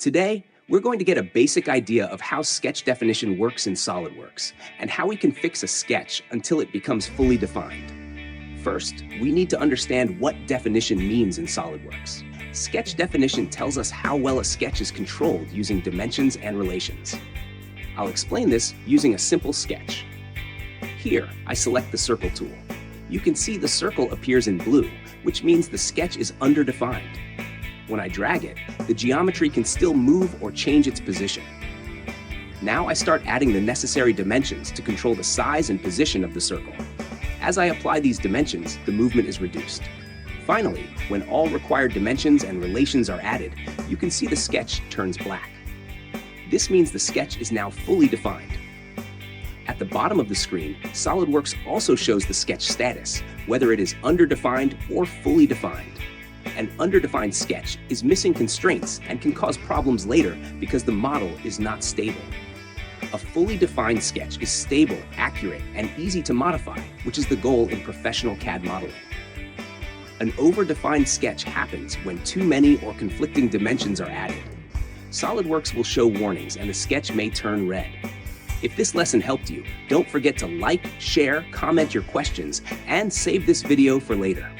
Today, we're going to get a basic idea of how sketch definition works in SolidWorks and how we can fix a sketch until it becomes fully defined. First, we need to understand what definition means in SolidWorks. Sketch definition tells us how well a sketch is controlled using dimensions and relations. I'll explain this using a simple sketch. Here, I select the circle tool. You can see the circle appears in blue, which means the sketch is underdefined. When I drag it, the geometry can still move or change its position. Now I start adding the necessary dimensions to control the size and position of the circle. As I apply these dimensions, the movement is reduced. Finally, when all required dimensions and relations are added, you can see the sketch turns black. This means the sketch is now fully defined. At the bottom of the screen, SolidWorks also shows the sketch status, whether it is underdefined or fully defined. An underdefined sketch is missing constraints and can cause problems later because the model is not stable. A fully defined sketch is stable, accurate, and easy to modify, which is the goal in professional CAD modeling. An overdefined sketch happens when too many or conflicting dimensions are added. SolidWorks will show warnings and the sketch may turn red. If this lesson helped you, don't forget to like, share, comment your questions, and save this video for later.